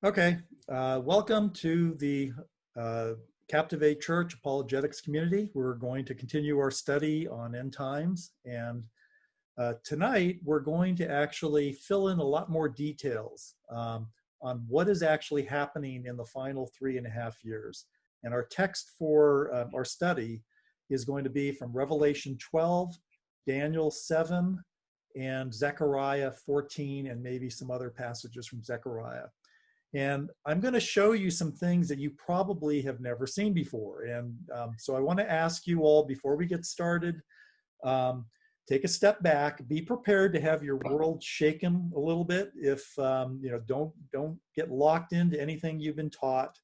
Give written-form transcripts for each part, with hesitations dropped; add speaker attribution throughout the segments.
Speaker 1: Okay, welcome to the Captivate Church Apologetics Community. We're going to continue our study on end times, and tonight we're going to actually fill in a lot more details on what is actually happening in the final 3.5 years. And our text for our study is going to be from Revelation 12, Daniel 7, and Zechariah 14, and maybe some other passages from Zechariah. And I'm going to show you some things that you probably have never seen before. And so I want to ask you all, before we get started, take a step back, be prepared to have your world shaken a little bit. If, don't get locked into anything you've been taught.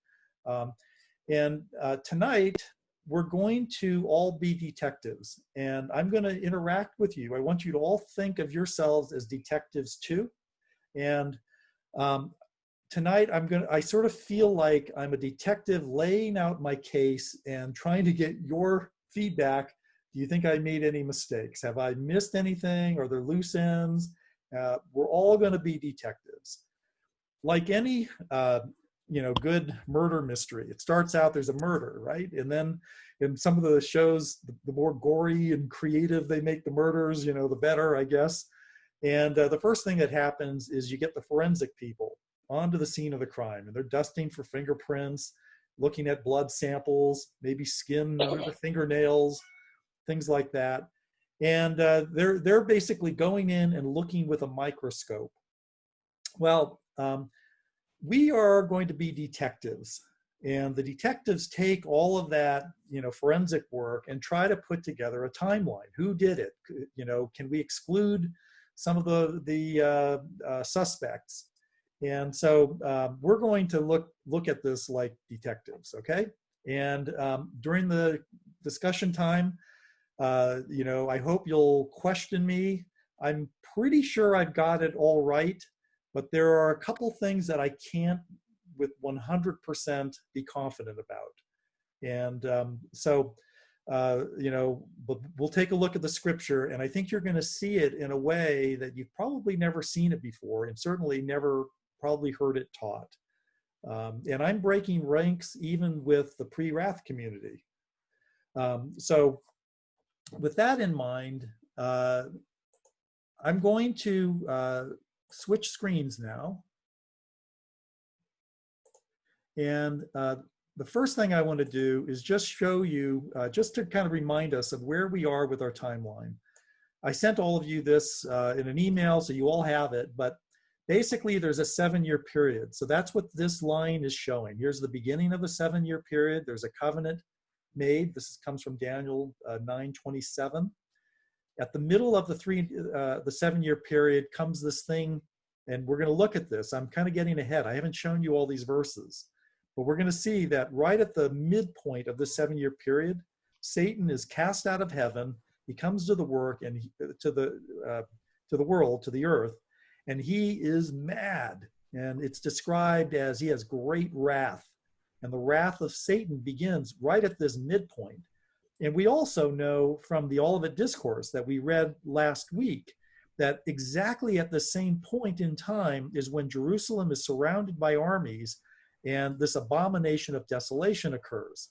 Speaker 1: Tonight, we're going to all be detectives, and I'm going to interact with you. I want you to all think of yourselves as detectives too. And tonight, I sort of feel like I'm a detective laying out my case and trying to get your feedback. Do you think I made any mistakes? Have I missed anything? Are there loose ends? We're all going to be detectives. Like any, good murder mystery, it starts out, there's a murder, right? And then in some of the shows, the more gory and creative they make the murders, the better, I guess. And the first thing that happens is you get the forensic people onto the scene of the crime, and they're dusting for fingerprints, looking at blood samples, maybe skin under the fingernails, things like that. And they're basically going in and looking with a microscope. Well, we are going to be detectives, and the detectives take all of that, forensic work and try to put together a timeline. Who did it? Can we exclude some of the suspects? And so we're going to look at this like detectives, okay? And during the discussion time, I hope you'll question me. I'm pretty sure I've got it all right, but there are a couple things that I can't with 100% be confident about. And we'll take a look at the scripture, and I think you're going to see it in a way that you've probably never seen it before, and certainly never probably heard it taught. And I'm breaking ranks even with the pre-wrath community. So with that in mind, I'm going to switch screens now. And the first thing I want to do is just show you, just to kind of remind us of where we are with our timeline. I sent all of you this in an email, so you all have it, but basically there's a 7-year period. So that's what this line is showing. Here's the beginning of a 7-year period. There's a covenant made. This comes from Daniel 9:27. At the middle of the 7-year period comes this thing, and we're going to look at this. I'm kind of getting ahead. I haven't shown you all these verses, but we're going to see that right at the midpoint of the 7-year period, Satan is cast out of heaven. He comes to the work and to the world, to the earth, and he is mad. And it's described as he has great wrath. And the wrath of Satan begins right at this midpoint. And we also know from the Olivet Discourse that we read last week that exactly at the same point in time is when Jerusalem is surrounded by armies and this abomination of desolation occurs.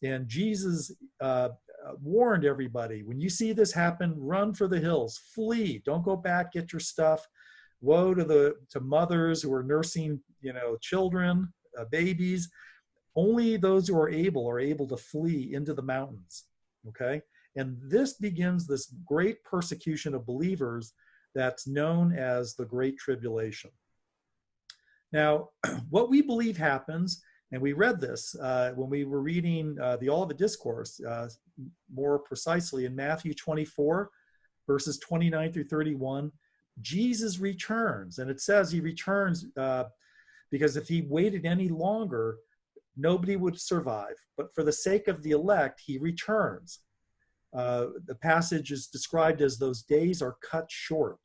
Speaker 1: And Jesus warned everybody, when you see this happen, run for the hills, flee, don't go back, get your stuff. Woe to mothers who are nursing, children, babies. Only those who are able to flee into the mountains, okay? And this begins this great persecution of believers that's known as the Great Tribulation. Now, what we believe happens, and we read this when we were reading the Olivet Discourse, more precisely in Matthew 24, verses 29 through 31, Jesus returns. And it says he returns because if he waited any longer, nobody would survive. But for the sake of the elect, he returns. The passage is described as those days are cut short.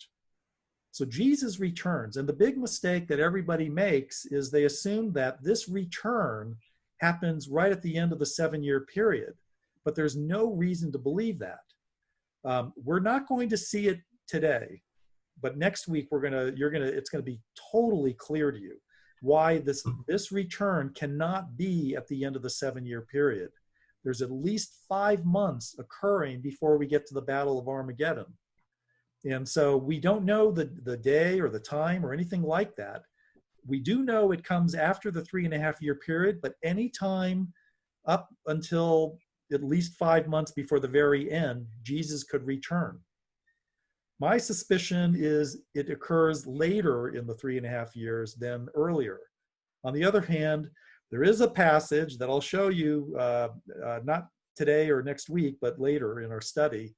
Speaker 1: So Jesus returns. And the big mistake that everybody makes is they assume that this return happens right at the end of the 7-year period. But there's no reason to believe that. We're not going to see it today. But next week it's going to be totally clear to you. why this return cannot be at the end of the 7-year period. There's at least 5 months occurring before we get to the Battle of Armageddon. And so we don't know the day or the time or anything like that. We do know it comes after the 3.5-year period, but any time up until at least 5 months before the very end, Jesus could return. My suspicion is it occurs later in the 3.5 years than earlier. On the other hand, there is a passage that I'll show you, not today or next week, but later in our study,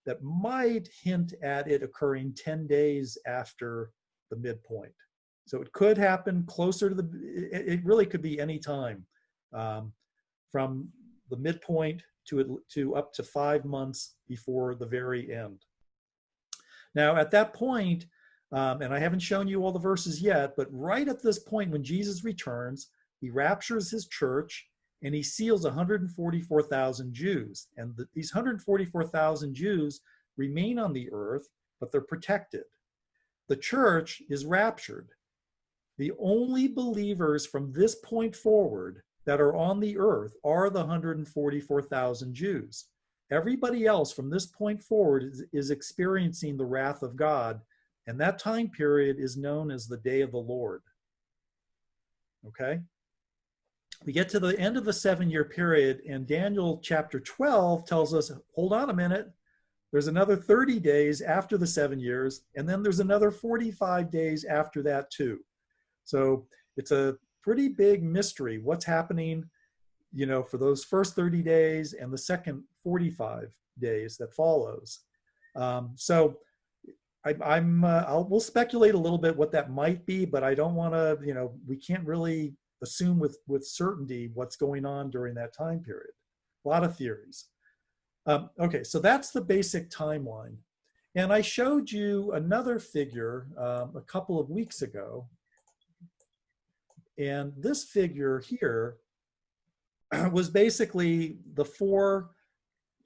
Speaker 1: that might hint at it occurring 10 days after the midpoint. So it could happen closer to it really could be any time from the midpoint to up to 5 months before the very end. Now, at that point, and I haven't shown you all the verses yet, but right at this point when Jesus returns, he raptures his church and he seals 144,000 Jews. And these 144,000 Jews remain on the earth, but they're protected. The church is raptured. The only believers from this point forward that are on the earth are the 144,000 Jews. Everybody else from this point forward is experiencing the wrath of God, and that time period is known as the day of the Lord. Okay? We get to the end of the 7-year period, and Daniel chapter 12 tells us, hold on a minute, there's another 30 days after the 7 years, and then there's another 45 days after that too. So it's a pretty big mystery what's happening, for those first 30 days and the second 45 days that follows. So we'll speculate a little bit what that might be, but I don't want to, we can't really assume with certainty what's going on during that time period. A lot of theories. Okay, so that's the basic timeline. And I showed you another figure a couple of weeks ago. And this figure here was basically the 4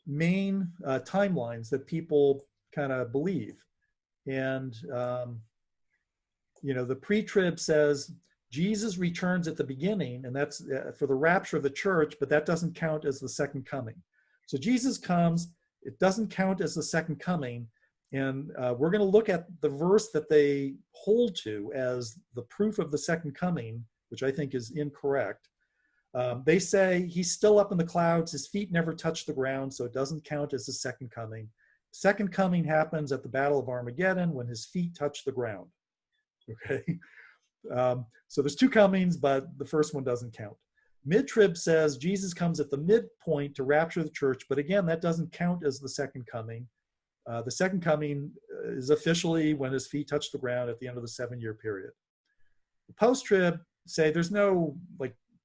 Speaker 1: main timelines that people kind of believe. And, the pre-trib says Jesus returns at the beginning, and that's for the rapture of the church, but that doesn't count as the second coming. So Jesus comes, it doesn't count as the second coming, and we're going to look at the verse that they hold to as the proof of the second coming, which I think is incorrect. They say he's still up in the clouds, his feet never touch the ground, so it doesn't count as the second coming. Second coming happens at the Battle of Armageddon when his feet touch the ground. Okay, so there's 2 comings, but the first one doesn't count. Mid-trib says Jesus comes at the midpoint to rapture the church, but again, that doesn't count as the second coming. The second coming is officially when his feet touch the ground at the end of the 7-year period. The post-trib say there's no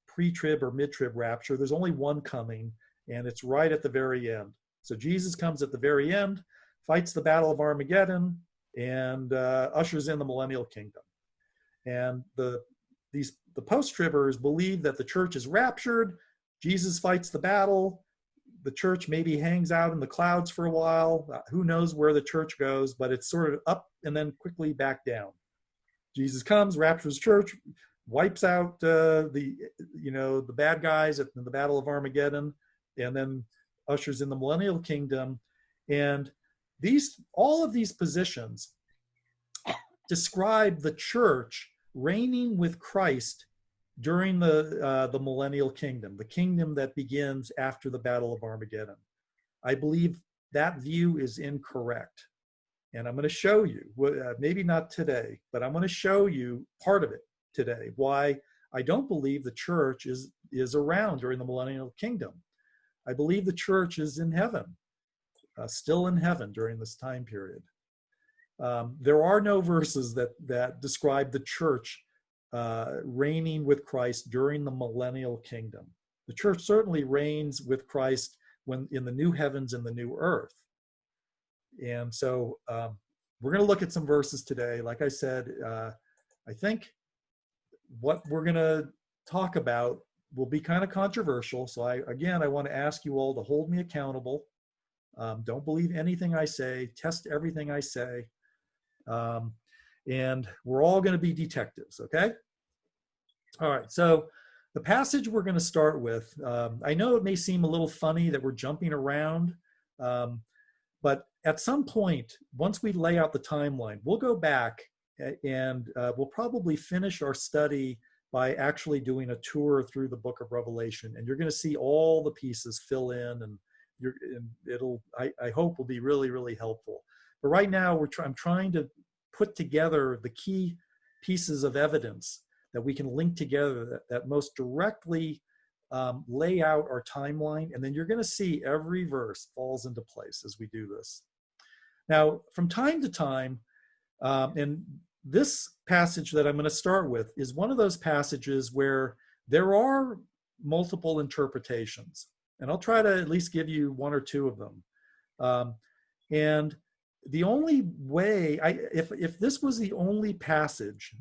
Speaker 1: pre-trib or mid-trib rapture. There's only one coming, and it's right at the very end. So Jesus comes at the very end, fights the Battle of Armageddon, and ushers in the millennial kingdom. And the post-tribbers believe that the church is raptured, Jesus fights the battle, the church maybe hangs out in the clouds for a while. Who knows where the church goes, but it's sort of up and then quickly back down. Jesus comes, raptures church, wipes out the bad guys at the Battle of Armageddon, and then ushers in the millennial kingdom. And all of these positions describe the church reigning with Christ during the millennial kingdom, the kingdom that begins after the Battle of Armageddon. I believe that view is incorrect. And I'm going to show you, maybe not today, but I'm going to show you part of it today, why I don't believe the church is around during the millennial kingdom. I believe the church is in heaven, still in heaven during this time period. There are no verses that describe the church reigning with Christ during the millennial kingdom. The church certainly reigns with Christ when in the new heavens and the new earth. And so we're going to look at some verses today. Like I said, I think what we're going to talk about will be kind of controversial. So I want to ask you all to hold me accountable. Don't believe anything I say. Test everything I say. And we're all going to be detectives, okay? All right, so the passage we're going to start with, I know it may seem a little funny that we're jumping around, um, but at some point, once we lay out the timeline, we'll go back and we'll probably finish our study by actually doing a tour through the book of Revelation. And you're going to see all the pieces fill in, and it'll, I hope, will be really, really helpful. But right now, I'm trying to put together the key pieces of evidence that we can link together that most directly lay out our timeline. And then you're going to see every verse falls into place as we do this. Now, from time to time, and this passage that I'm going to start with is one of those passages where there are multiple interpretations. And I'll try to at least give you one or two of them. And the only way, if this was the only passage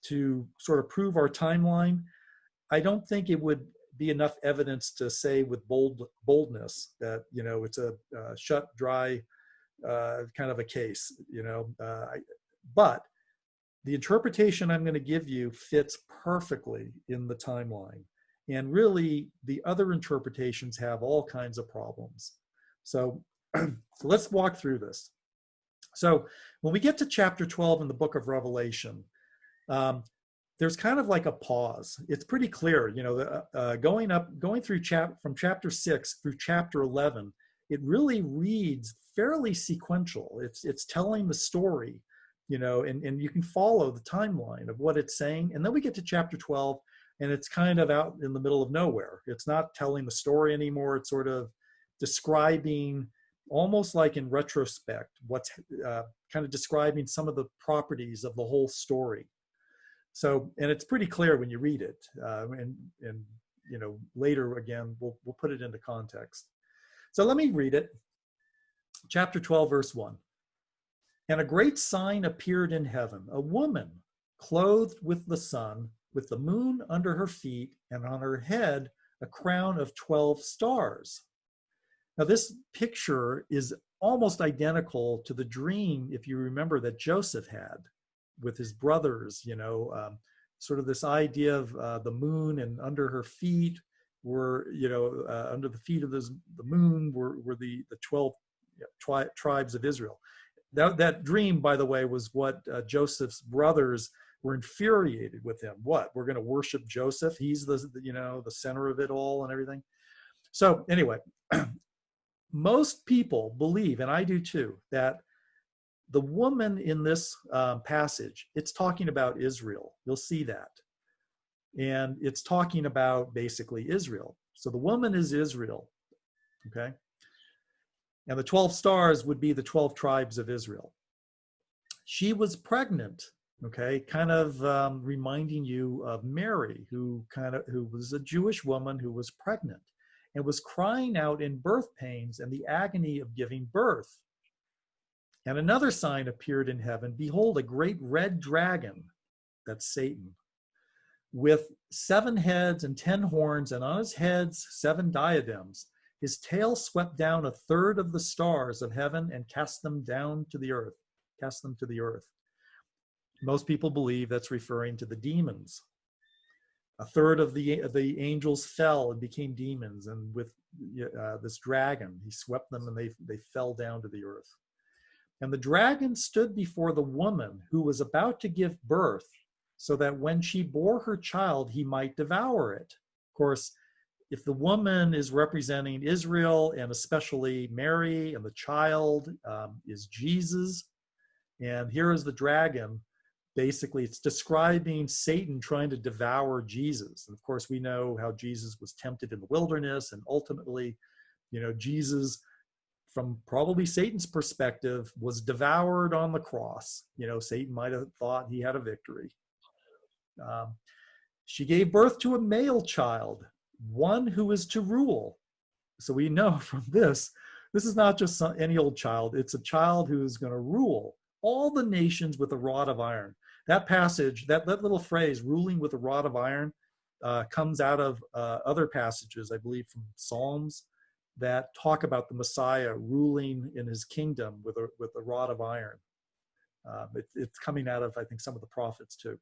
Speaker 1: to sort of prove our timeline, I don't think it would be enough evidence to say with boldness that, you know, it's a shut, dry kind of a case, you know. But the interpretation I'm going to give you fits perfectly in the timeline. And really, the other interpretations have all kinds of problems. So, so let's walk through this. So when we get to chapter 12 in the book of Revelation, there's kind of like a pause. It's pretty clear, you know, going through from chapter 6 through chapter 11, it really reads fairly sequential. It's telling the story, you know, and you can follow the timeline of what it's saying. And then we get to chapter 12, and it's kind of out in the middle of nowhere. It's not telling the story anymore. It's sort of describing, almost like in retrospect, what's kind of describing some of the properties of the whole story. So, and it's pretty clear when you read it, and you know, later again, we'll put it into context. So let me read it. Chapter 12, verse 1. And a great sign appeared in heaven, a woman clothed with the sun, with the moon under her feet, and on her head a crown of 12 stars. Now, this picture is almost identical to the dream, if you remember, that Joseph had with his brothers, you know, sort of this idea of the moon, and under her feet were, you know, under the feet of the moon were the 12 tribes of Israel. That dream, by the way, was what Joseph's brothers were infuriated with him. What? We're going to worship Joseph? He's the, you know, the center of it all and everything. So anyway, most people believe, and I do too, that the woman in this passage, it's talking about Israel. You'll see that. And it's talking about basically Israel. So the woman is Israel, okay? And the 12 stars would be the 12 tribes of Israel. She was pregnant, okay? Kind of reminding you of Mary, who was a Jewish woman who was pregnant and was crying out in birth pains and the agony of giving birth. And another sign appeared in heaven. Behold, a great red dragon, that's Satan, with 7 heads and 10 horns, and on his heads 7 diadems. His tail swept down 1/3 of the stars of heaven and cast them to the earth. Most people believe that's referring to the demons. 1/3 of the angels fell and became demons, and with this dragon, he swept them, and they fell down to the earth. And the dragon stood before the woman who was about to give birth, so that when she bore her child, he might devour it. Of course, if the woman is representing Israel, and especially Mary, and the child is Jesus, and here is the dragon, basically it's describing Satan trying to devour Jesus. And of course, we know how Jesus was tempted in the wilderness, and ultimately, you know, Jesus, from probably Satan's perspective, was devoured on the cross. You know, Satan might have thought he had a victory. She gave birth to a male child, one who is to rule. So we know from this is not just any old child. It's a child who is going to rule all the nations with a rod of iron. That passage, that little phrase, ruling with a rod of iron, comes out of other passages, I believe, from Psalms, that talk about the Messiah ruling in his kingdom with a rod of iron. It's coming out of, I think, some of the prophets too.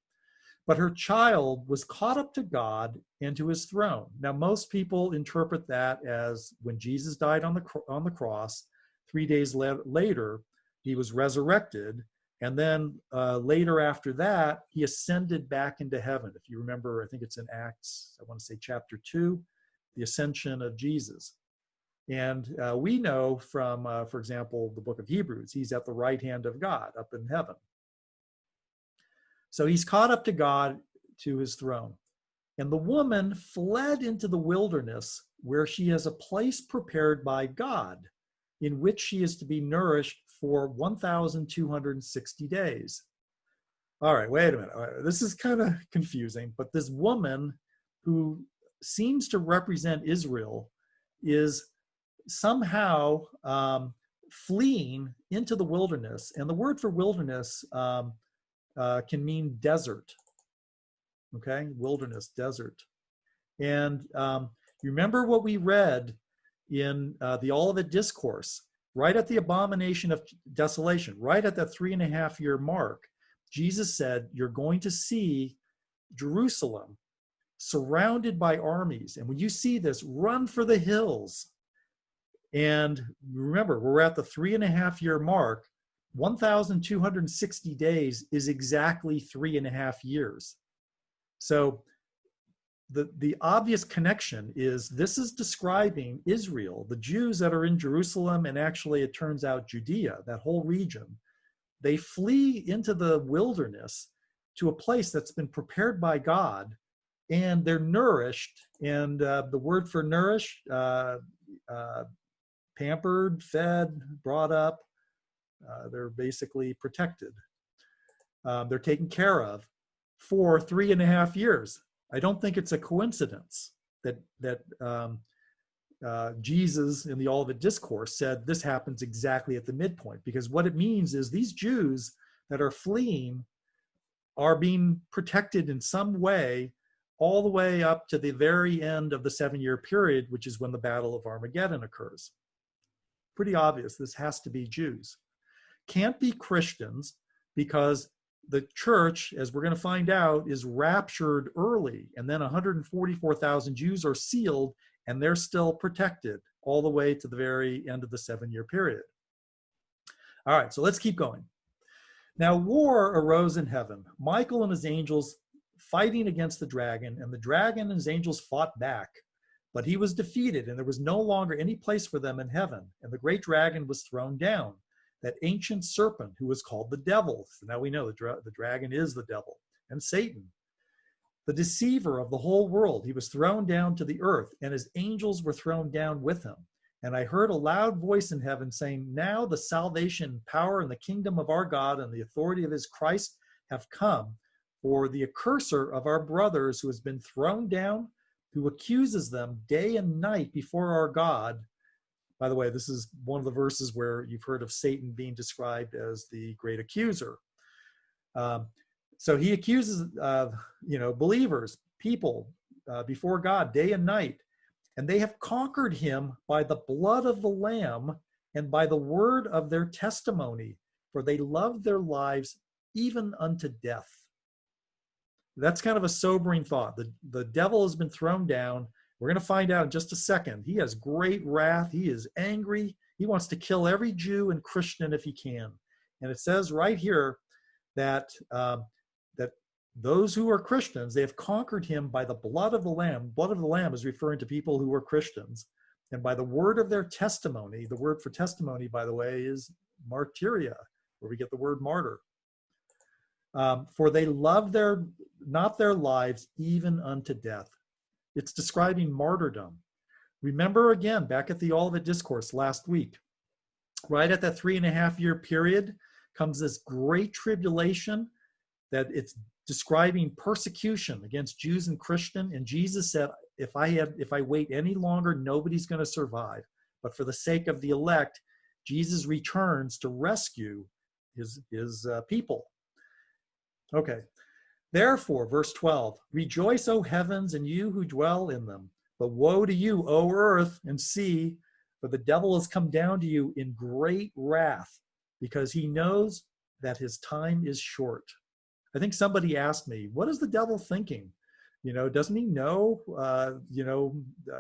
Speaker 1: but her child was caught up to God and to his throne. Now, most people interpret that as when Jesus died on the cross, 3 days later, he was resurrected. And then later after that, he ascended back into heaven. If you remember, I think it's in Acts, I want to say chapter 2, the ascension of Jesus. And we know from, for example, the book of Hebrews, he's at the right hand of God up in heaven. So he's caught up to God, to his throne. And the woman fled into the wilderness where she has a place prepared by God in which she is to be nourished for 1,260 days. All right, wait a minute. This is kind of confusing, but this woman who seems to represent Israel is somehow fleeing into the wilderness. And the word for wilderness can mean desert. Okay, wilderness, desert. And you remember what we read in the Olivet Discourse, right at the abomination of desolation, right at that 3.5-year mark, Jesus said, you're going to see Jerusalem surrounded by armies. And when you see this, run for the hills. And remember, we're at the 3.5-year mark. 1,260 days is exactly 3.5 years. So the obvious connection is this is describing Israel, the Jews that are in Jerusalem, and actually it turns out Judea, that whole region. They flee into the wilderness to a place that's been prepared by God, and they're nourished. And the word for nourish, pampered, fed, brought up, they're basically protected. They're taken care of for 3.5 years. I don't think it's a coincidence that Jesus in the Olivet Discourse said this happens exactly at the midpoint, because what it means is these Jews that are fleeing are being protected in some way all the way up to the very end of the 7-year period, which is when the Battle of Armageddon occurs. Pretty obvious this has to be Jews. Can't be Christians, because the church, as we're going to find out, is raptured early, and then 144,000 Jews are sealed, and they're still protected all the way to the very end of the 7-year period. All right, so let's keep going. Now, war arose in heaven, Michael and his angels fighting against the dragon, and the dragon and his angels fought back. But he was defeated, and there was no longer any place for them in heaven. And the great dragon was thrown down, that ancient serpent who was called the devil. So now we know the dragon is the devil, and Satan, the deceiver of the whole world. He was thrown down to the earth, and his angels were thrown down with him. And I heard a loud voice in heaven saying, now the salvation, power, and the kingdom of our God and the authority of his Christ have come. For the accuser of our brothers, who has been thrown down, who accuses them day and night before our God. By the way, this is one of the verses where you've heard of Satan being described as the great accuser. So he accuses believers, people, before God day and night. And they have conquered him by the blood of the Lamb and by the word of their testimony, for they loved their lives even unto death. That's kind of a sobering thought. The devil has been thrown down. We're going to find out in just a second. He has great wrath. He is angry. He wants to kill every Jew and Christian if he can. And it says right here that that those who are Christians, they have conquered him by the blood of the Lamb. Blood of the Lamb is referring to people who are Christians. And by the word of their testimony. The word for testimony, by the way, is martyria, where we get the word martyr. For they love not their lives even unto death. It's describing martyrdom. Remember again, back at the Olivet Discourse last week, right at that 3.5-year period comes this great tribulation that it's describing persecution against Jews and Christians. And Jesus said, if I wait any longer, nobody's going to survive. But for the sake of the elect, Jesus returns to rescue his people. Okay. Therefore, verse 12, rejoice, O heavens, and you who dwell in them. But woe to you, O earth and sea, for the devil has come down to you in great wrath, because he knows that his time is short. I think somebody asked me, what is the devil thinking? Doesn't he know,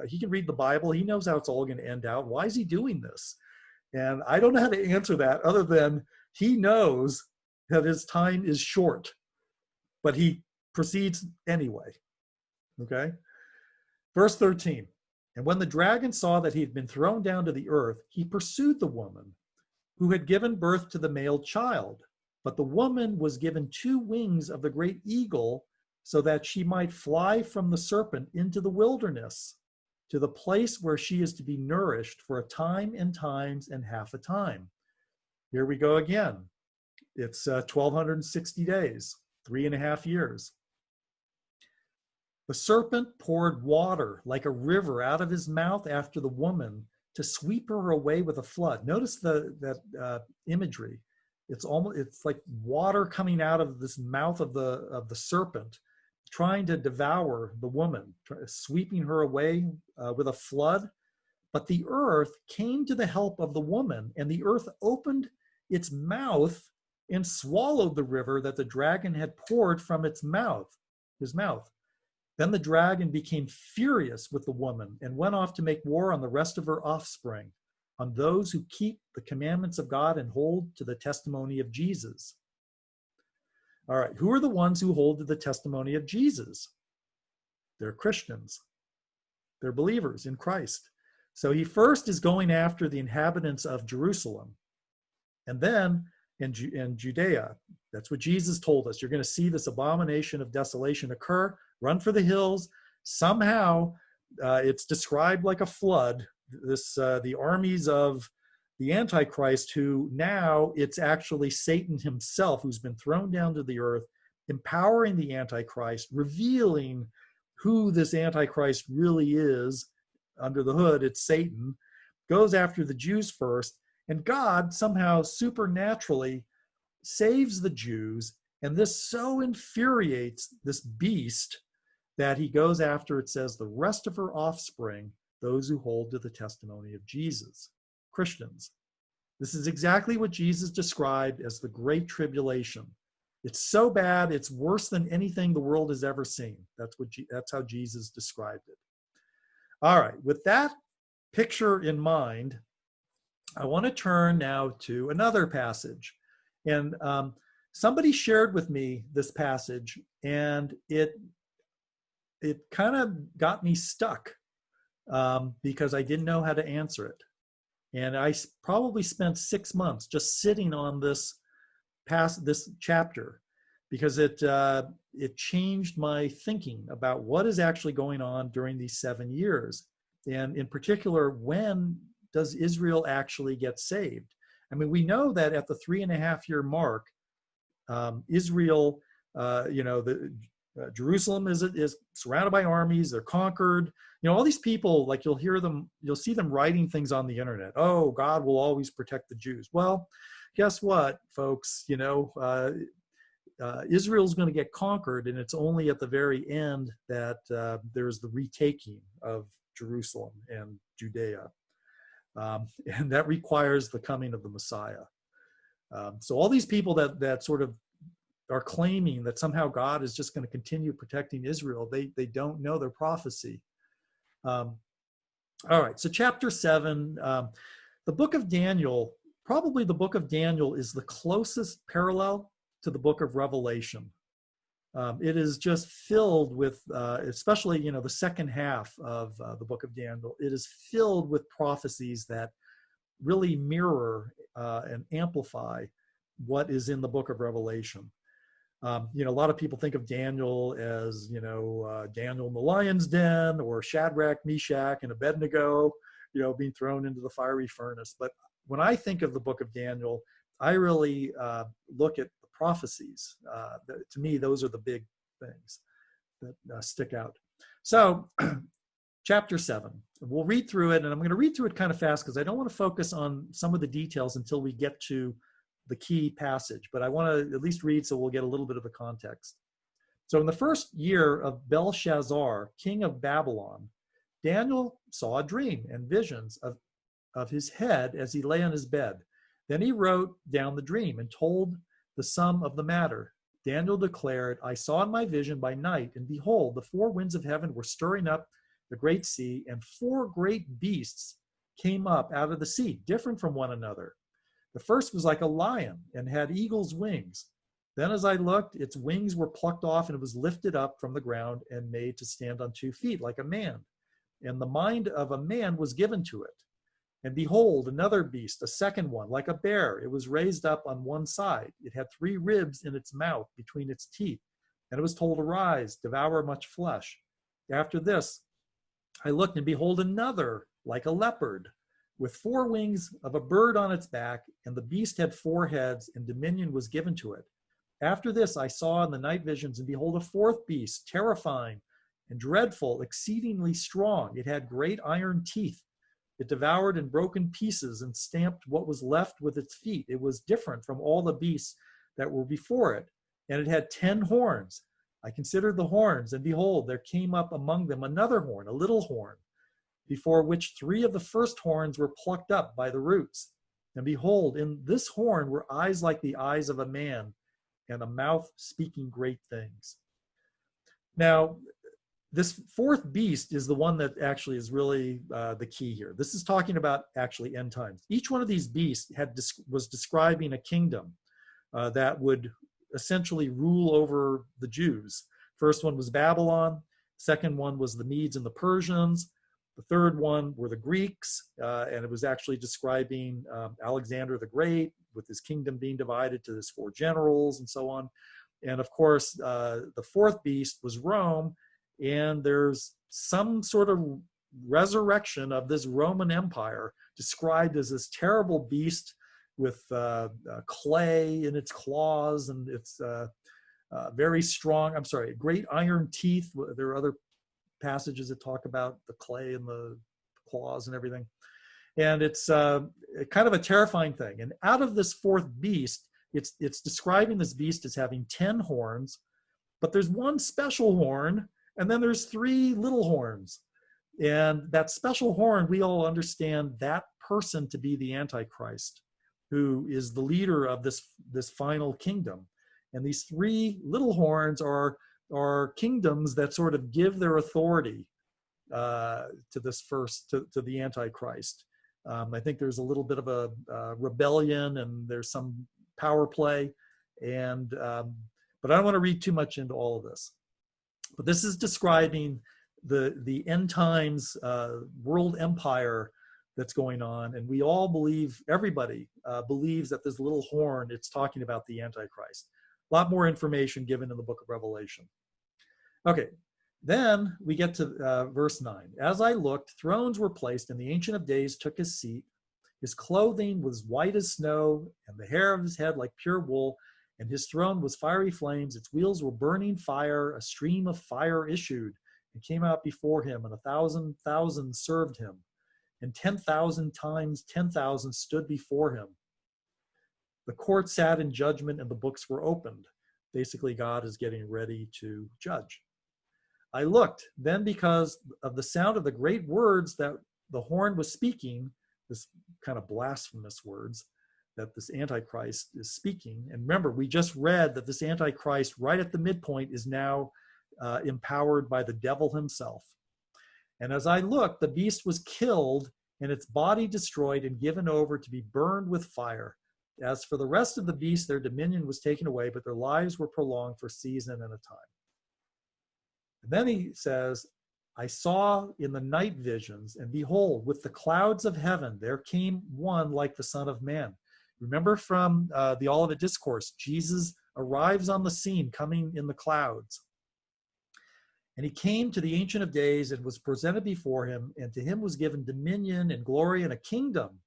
Speaker 1: he can read the Bible. He knows how it's all going to end out. Why is he doing this? And I don't know how to answer that other than he knows that his time is short, but he proceeds anyway. Okay. Verse 13. And when the dragon saw that he had been thrown down to the earth, he pursued the woman who had given birth to the male child. But the woman was given 2 wings of the great eagle so that she might fly from the serpent into the wilderness, to the place where she is to be nourished for a time and times and half a time. Here we go again. It's 1,260 days, 3.5 years. The serpent poured water like a river out of his mouth after the woman to sweep her away with a flood. Notice that imagery. It's like water coming out of this mouth of the serpent, trying to devour the woman, sweeping her away with a flood. But the earth came to the help of the woman, and the earth opened its mouth and swallowed the river that the dragon had poured from his mouth. Then the dragon became furious with the woman and went off to make war on the rest of her offspring, on those who keep the commandments of God and hold to the testimony of Jesus. All right, who are the ones who hold to the testimony of Jesus? They're Christians. They're believers in Christ. So he first is going after the inhabitants of Jerusalem, and then in Judea. That's what Jesus told us. You're going to see this abomination of desolation occur. Run for the hills. Somehow, it's described like a flood. The armies of the Antichrist, who now it's actually Satan himself who's been thrown down to the earth, empowering the Antichrist, revealing who this Antichrist really is. Under the hood, it's Satan, goes after the Jews first, and God somehow supernaturally saves the Jews, and this so infuriates this beast that he goes after, it says, the rest of her offspring, those who hold to the testimony of Jesus, Christians. This is exactly what Jesus described as the Great Tribulation. It's so bad, it's worse than anything the world has ever seen. That's how Jesus described it. All right, with that picture in mind, I want to turn now to another passage. And somebody shared with me this passage, and it kind of got me stuck because I didn't know how to answer it. And I probably spent 6 months just sitting on this chapter, because it changed my thinking about what is actually going on during these 7 years. And in particular, when does Israel actually get saved? I mean, we know that at the 3.5-year mark, Israel, Jerusalem is surrounded by armies. They're conquered. All these people, like you'll see them writing things on the internet. Oh, God will always protect the Jews. Well, guess what, folks? Israel's going to get conquered, and it's only at the very end that there's the retaking of Jerusalem and Judea. And that requires the coming of the Messiah. So all these people that sort of are claiming that somehow God is just going to continue protecting Israel, they don't know their prophecy. All right, so chapter 7, the book of Daniel, probably the book of Daniel is the closest parallel to the book of Revelation. It is just filled with, especially, the second half of the book of Daniel, it is filled with prophecies that really mirror and amplify what is in the book of Revelation. A lot of people think of Daniel as, Daniel in the lion's den, or Shadrach, Meshach, and Abednego, being thrown into the fiery furnace. But when I think of the book of Daniel, I really look at the prophecies. To me, those are the big things that stick out. So chapter 7, we'll read through it, and I'm going to read through it kind of fast because I don't want to focus on some of the details until we get to the key passage, but I want to at least read so we'll get a little bit of the context. So in the first year of Belshazzar, king of Babylon, Daniel saw a dream and visions of his head as he lay on his bed. Then he wrote down the dream and told the sum of the matter. Daniel declared, I saw in my vision by night, and behold, the four winds of heaven were stirring up the great sea, and four great beasts came up out of the sea, different from one another. The first was like a lion and had eagle's wings. Then as I looked, its wings were plucked off, and it was lifted up from the ground and made to stand on 2 feet like a man. And the mind of a man was given to it. And behold, another beast, a second one, like a bear. It was raised up on one side. It had 3 ribs in its mouth between its teeth. And it was told, arise, devour much flesh. After this, I looked, and behold, another, like a leopard, with 4 wings of a bird on its back. And the beast had 4 heads, and dominion was given to it. After this, I saw in the night visions, and behold, a 4th beast, terrifying and dreadful, exceedingly strong. It had great iron teeth. It devoured and broke in pieces and stamped what was left with its feet. It was different from all the beasts that were before it. And it had 10 horns. I considered the horns, and behold, there came up among them another horn, a little horn, before which 3 of the first horns were plucked up by the roots. And behold, in this horn were eyes like the eyes of a man, and a mouth speaking great things. Now, this 4th beast is the one that actually is really the key here. This is talking about actually end times. Each one of these beasts was describing a kingdom that would essentially rule over the Jews. First one was Babylon. Second one was the Medes and the Persians. The third one were the Greeks, and it was actually describing Alexander the Great, with his kingdom being divided to his 4 generals and so on. And of course, the 4th beast was Rome, and there's some sort of resurrection of this Roman Empire described as this terrible beast with clay in its claws, and it's very strong. Great iron teeth. There are other passages that talk about the clay and the claws and everything. And it's kind of a terrifying thing. And out of this 4th beast, it's describing this beast as having 10 horns, but there's one special horn, and then there's 3 little horns. And that special horn, we all understand that person to be the Antichrist, who is the leader of this final kingdom. And these 3 little horns are kingdoms that sort of give their authority to the Antichrist. I think there's a little bit of a rebellion, and there's some power play, but I don't want to read too much into all of this. But this is describing the end times world empire that's going on, and we all believe, everybody believes that this little horn, it's talking about the Antichrist. A lot more information given in the book of Revelation. Okay, then we get to verse 9. As I looked, thrones were placed, and the Ancient of Days took his seat. His clothing was white as snow, and the hair of his head like pure wool, and his throne was fiery flames. Its wheels were burning fire. A stream of fire issued and came out before him, and 1,000,000 served him, and 10,000 times 10,000 stood before him. The court sat in judgment, and the books were opened. Basically, God is getting ready to judge. I looked, then because of the sound of the great words that the horn was speaking, this kind of blasphemous words that this Antichrist is speaking. And remember, we just read that this Antichrist right at the midpoint is now empowered by the devil himself. And as I looked, the beast was killed, and its body destroyed and given over to be burned with fire. As for the rest of the beasts, their dominion was taken away, but their lives were prolonged for a season and a time. And then he says, I saw in the night visions, and behold, with the clouds of heaven, there came one like the Son of Man. Remember from the Olivet Discourse, Jesus arrives on the scene coming in the clouds. And he came to the Ancient of Days and was presented before him, and to him was given dominion and glory and a kingdom,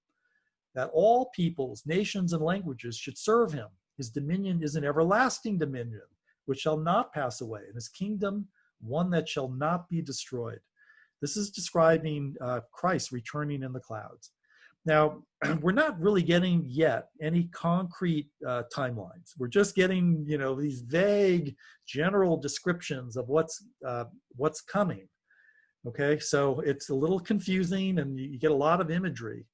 Speaker 1: that all peoples, nations, and languages should serve him. His dominion is an everlasting dominion, which shall not pass away, and his kingdom one that shall not be destroyed. This is describing Christ returning in the clouds. Now, we're not really getting yet any concrete timelines. We're just getting, these vague general descriptions of what's coming. Okay, so it's a little confusing, and you get a lot of imagery.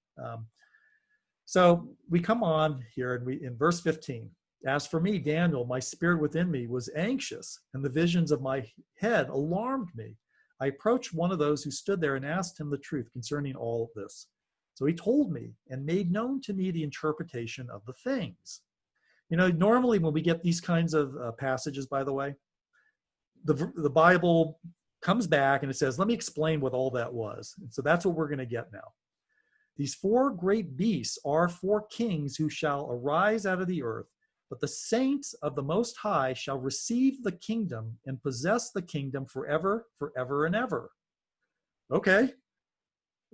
Speaker 1: So we come on here, and in verse 15, As for me, Daniel, my spirit within me was anxious, and the visions of my head alarmed me. I approached one of those who stood there and asked him the truth concerning all of this. So he told me and made known to me the interpretation of the things. You know, normally when we get these kinds of passages, by the way, the Bible comes back and it says, let me explain what all that was. And so that's what we're going to get now. These four great beasts are four kings who shall arise out of the earth, but the saints of the Most High shall receive the kingdom and possess the kingdom forever, forever and ever. Okay,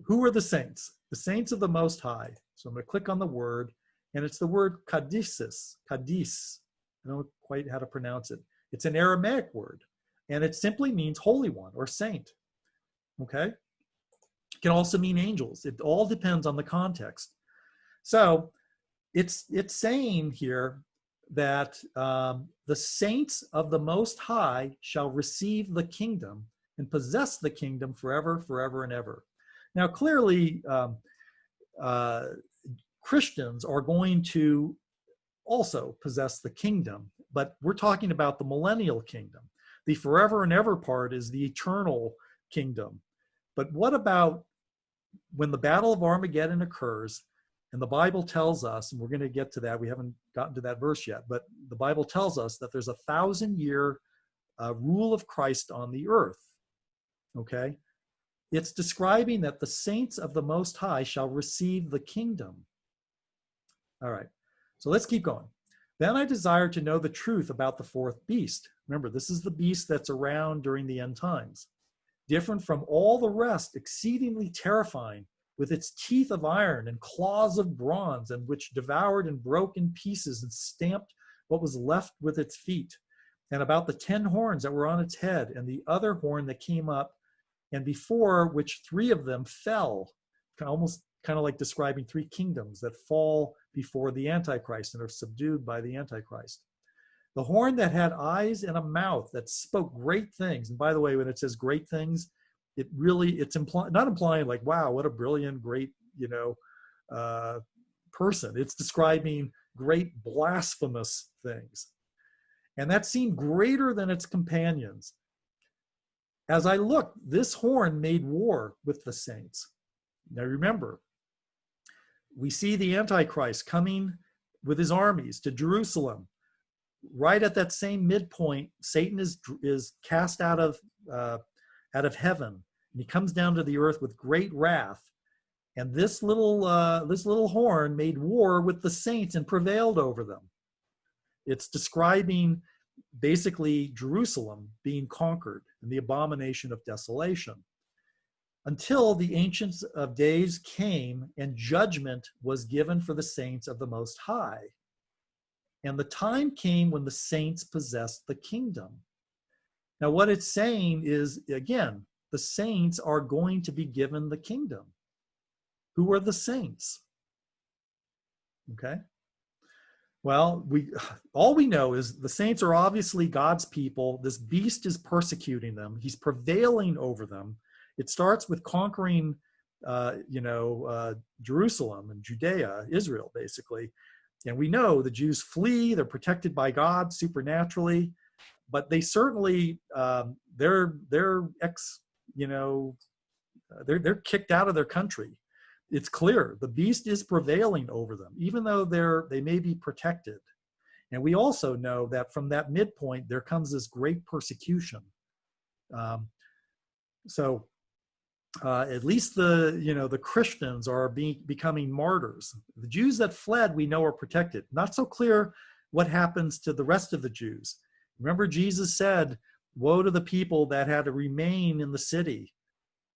Speaker 1: who are the saints? The saints of the Most High. So I'm going to click on the word, and it's the word Kaddisis, Kaddis. I don't know quite how to pronounce it. It's an Aramaic word, and it simply means holy one or saint. Okay? It can also mean angels. It all depends on the context. So it's saying here that the saints of the Most High shall receive the kingdom and possess the kingdom forever, forever, and ever. Now, clearly, Christians are going to also possess the kingdom, but we're talking about the millennial kingdom. The forever and ever part is the eternal kingdom. But what about when the Battle of Armageddon occurs, and the Bible tells us, and we're going to get to that, we haven't gotten to that verse yet, but the Bible tells us that there's 1,000-year rule of Christ on the earth, okay? It's describing that the saints of the Most High shall receive the kingdom. All right, so let's keep going. Then I desired to know the truth about the fourth beast. Remember, this is the beast that's around during the end times. Different from all the rest, exceedingly terrifying, with its teeth of iron and claws of bronze, and which devoured and broke in pieces and stamped what was left with its feet. And about the 10 horns that were on its head, and the other horn that came up, and before which 3 of them fell, almost kind of like describing 3 kingdoms that fall before the Antichrist and are subdued by the Antichrist. The horn that had eyes and a mouth that spoke great things. And by the way, when it says great things, it's not implying like, wow, what a brilliant, great, person. It's describing great blasphemous things. And that seemed greater than its companions. As I looked, this horn made war with the saints. Now remember, we see the Antichrist coming with his armies to Jerusalem. Right at that same midpoint, Satan is cast out of heaven, and he comes down to the earth with great wrath. And this little horn made war with the saints and prevailed over them. It's describing basically Jerusalem being conquered and the abomination of desolation, until the Ancients of Days came and judgment was given for the saints of the Most High. And the time came when the saints possessed the kingdom. Now, what it's saying is, again, the saints are going to be given the kingdom. Who are the saints? Okay. Well, all we know is the saints are obviously God's people. This beast is persecuting them. He's prevailing over them. It starts with conquering, Jerusalem and Judea, Israel, basically. And we know the Jews flee. They're protected by God supernaturally, but they certainly they're kicked out of their country. It's clear the beast is prevailing over them, even though they may be protected. And we also know that from that midpoint there comes this great persecution. At least the Christians are becoming martyrs. The Jews that fled, we know, are protected. Not so clear what happens to the rest of the Jews. Remember, Jesus said, woe to the people that had to remain in the city.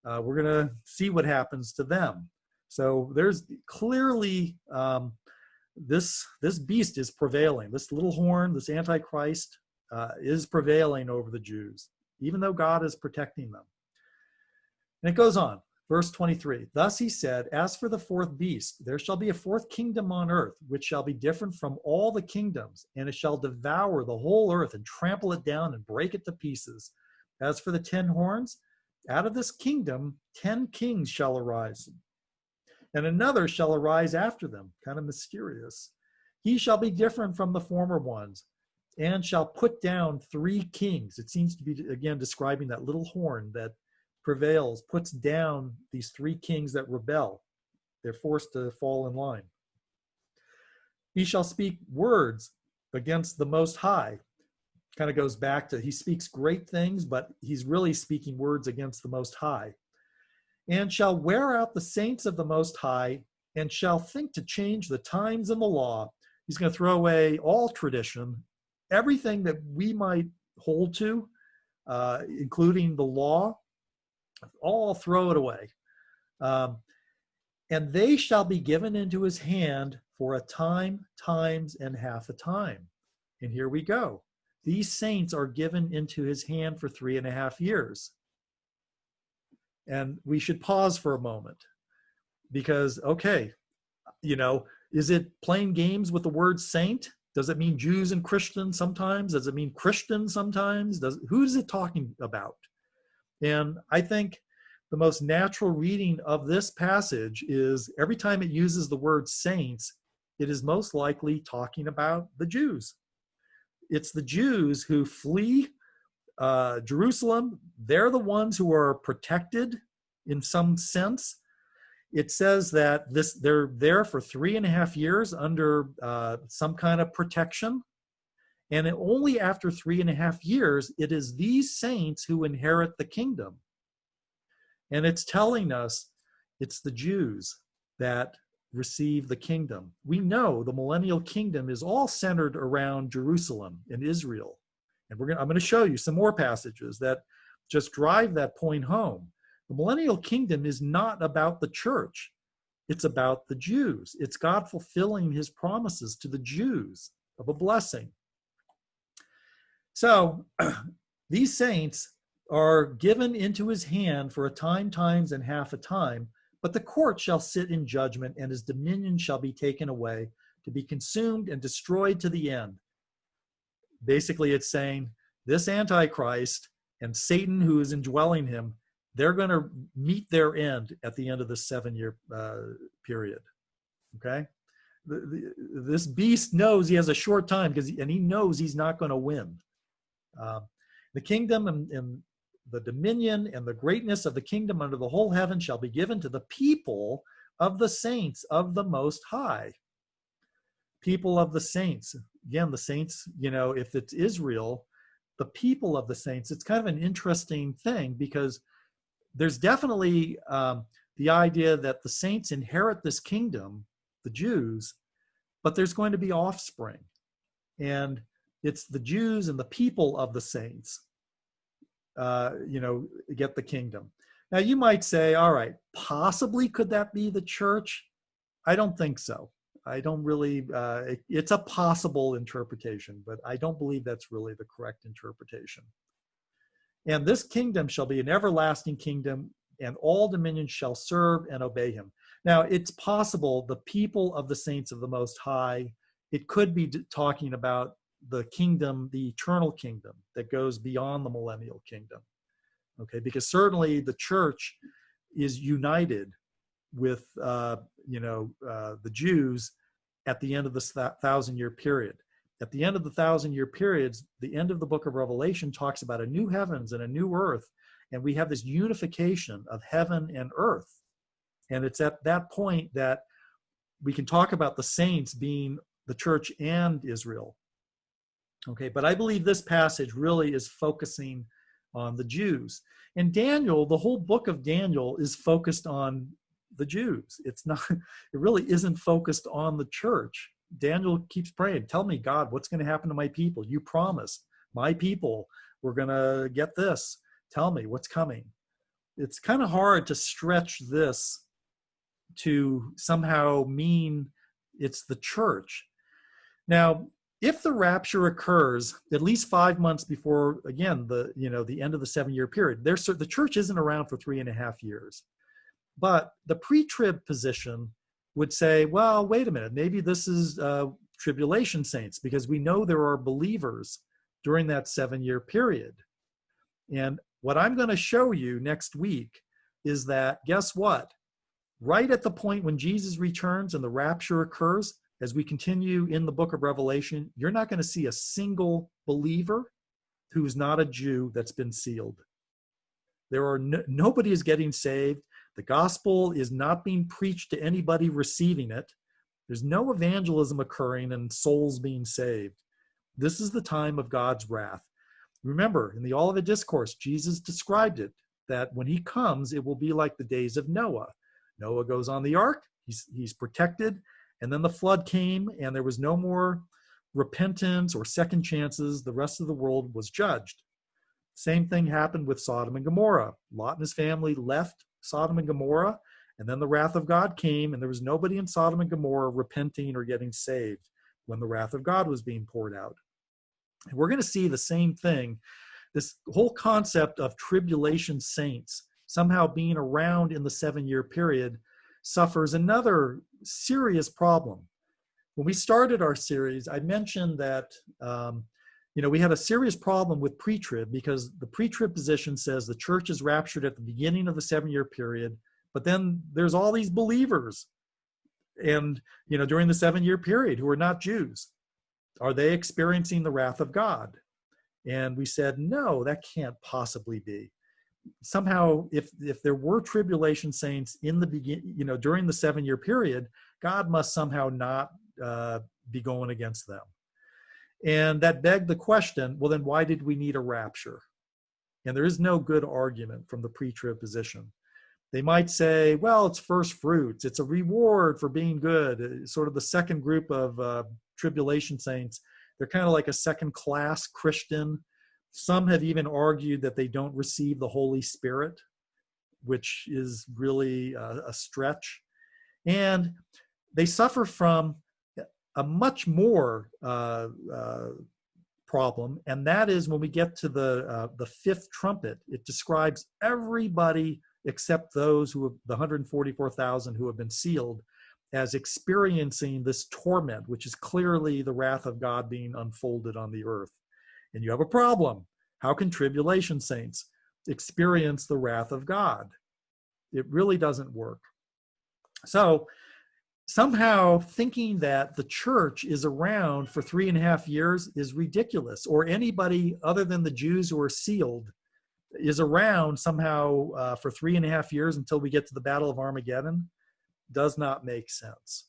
Speaker 1: We're going to see what happens to them. So there's clearly this beast is prevailing. This little horn, this Antichrist, is prevailing over the Jews, even though God is protecting them. And it goes on, verse 23. Thus he said, as for the fourth beast, there shall be a fourth kingdom on earth, which shall be different from all the kingdoms, and it shall devour the whole earth and trample it down and break it to pieces. As for the 10 horns, out of this kingdom 10 kings shall arise, and another shall arise after them, kind of mysterious. He shall be different from the former ones, and shall put down 3 kings. It seems to be, again, describing that little horn that prevails, puts down these 3 kings that rebel. They're forced to fall in line. He shall speak words against the Most High. Kind of goes back to, he speaks great things, but he's really speaking words against the Most High. And shall wear out the saints of the Most High, and shall think to change the times and the law. He's going to throw away all tradition, everything that we might hold to, including the law, all throw it away. And they shall be given into his hand for a time, times, and half a time. And here we go. These saints are given into his hand for 3.5 years. And we should pause for a moment because, okay, is it playing games with the word saint? Does it mean Jews and Christians sometimes? Does it mean Christians sometimes? Who is it talking about? And I think the most natural reading of this passage is every time it uses the word saints, it is most likely talking about the Jews. It's the Jews who flee Jerusalem. They're the ones who are protected in some sense. It says that they're there for 3.5 years under some kind of protection. And only after 3.5 years, it is these saints who inherit the kingdom. And it's telling us it's the Jews that receive the kingdom. We know the millennial kingdom is all centered around Jerusalem and Israel. And I'm going to show you some more passages that just drive that point home. The millennial kingdom is not about the church. It's about the Jews. It's God fulfilling his promises to the Jews of a blessing. So these saints are given into his hand for a time, times, and half a time, but the court shall sit in judgment, and his dominion shall be taken away, to be consumed and destroyed to the end. Basically, it's saying this Antichrist and Satan who is indwelling him, they're going to meet their end at the end of the 7-year period. Okay? This beast knows he has a short time, and he knows he's not going to win. The kingdom and the dominion and the greatness of the kingdom under the whole heaven shall be given to the people of the saints of the Most High. People of the saints. Again, the saints, if it's Israel, the people of the saints, it's kind of an interesting thing because there's definitely the idea that the saints inherit this kingdom, the Jews, but there's going to be offspring. And it's the Jews and the people of the saints, get the kingdom. Now you might say, all right, possibly could that be the church? I don't think so. I don't really, it's a possible interpretation, but I don't believe that's really the correct interpretation. And this kingdom shall be an everlasting kingdom, and all dominions shall serve and obey him. Now, it's possible the people of the saints of the Most High, it could be talking about the kingdom, the eternal kingdom that goes beyond the millennial kingdom. Okay, because certainly the church is united with, the Jews at the end of this 1,000-year period. At the end of the 1,000-year periods, the end of the book of Revelation talks about a new heavens and a new earth, and we have this unification of heaven and earth. And it's at that point that we can talk about the saints being the church and Israel. Okay, but I believe this passage really is focusing on the Jews. And Daniel, the whole book of Daniel is focused on the Jews. It's not, it really isn't focused on the church. Daniel keeps praying, tell me, God, what's going to happen to my people? You promised my people we're going to get this. Tell me what's coming. It's kind of hard to stretch this to somehow mean it's the church. Now, if the rapture occurs at least 5 months before, again, the end of the 7-year period, the church isn't around for 3.5 years. But the pre-trib position would say, well, wait a minute, maybe this is tribulation saints, because we know there are believers during that 7-year period. And what I'm going to show you next week is that, guess what? Right at the point when Jesus returns and the rapture occurs, as we continue in the book of Revelation, you're not going to see a single believer who's not a Jew that's been sealed. Nobody is getting saved. The gospel is not being preached to anybody receiving it. There's no evangelism occurring and souls being saved. This is the time of God's wrath. Remember, in the Olivet Discourse, Jesus described it, that when he comes, it will be like the days of Noah. Noah goes on the ark, he's protected, and then the flood came, and there was no more repentance or second chances. The rest of the world was judged. Same thing happened with Sodom and Gomorrah. Lot and his family left Sodom and Gomorrah, and then the wrath of God came, and there was nobody in Sodom and Gomorrah repenting or getting saved when the wrath of God was being poured out. And we're going to see the same thing. This whole concept of tribulation saints somehow being around in the 7-year period suffers another serious problem. When we started our series, I mentioned that we had a serious problem with pre-trib, because the pre-trib position says the church is raptured at the beginning of the 7-year period, but then there's all these believers and during the 7-year period who are not Jews. Are they experiencing the wrath of God? And we said, no, that can't possibly be. Somehow, if there were tribulation saints in the during the 7-year period, God must somehow not be going against them. And that begged the question, well, then why did we need a rapture? And there is no good argument from the pre-trib position. They might say, well, it's first fruits. It's a reward for being good. Sort of the second group of tribulation saints. They're kind of like a second-class Christian. Some have even argued that they don't receive the Holy Spirit, which is really a stretch. And they suffer from a much more problem, and that is when we get to the fifth trumpet. It describes everybody except those the 144,000 who have been sealed, as experiencing this torment, which is clearly the wrath of God being unfolded on the earth. And you have a problem. How can tribulation saints experience the wrath of God? It really doesn't work. So somehow thinking that the church is around for 3.5 years is ridiculous, or anybody other than the Jews who are sealed is around somehow for 3.5 years until we get to the Battle of Armageddon does not make sense.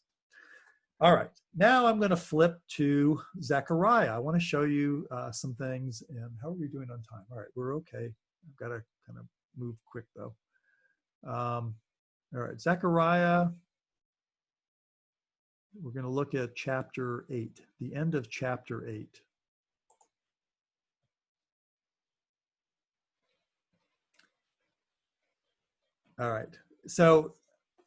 Speaker 1: All right, now I'm going to flip to Zechariah. I want to show you some things. And how are we doing on time? All right, we're okay. I've got to kind of move quick though. All right, Zechariah. We're going to look at chapter 8, the end of chapter 8. All right, so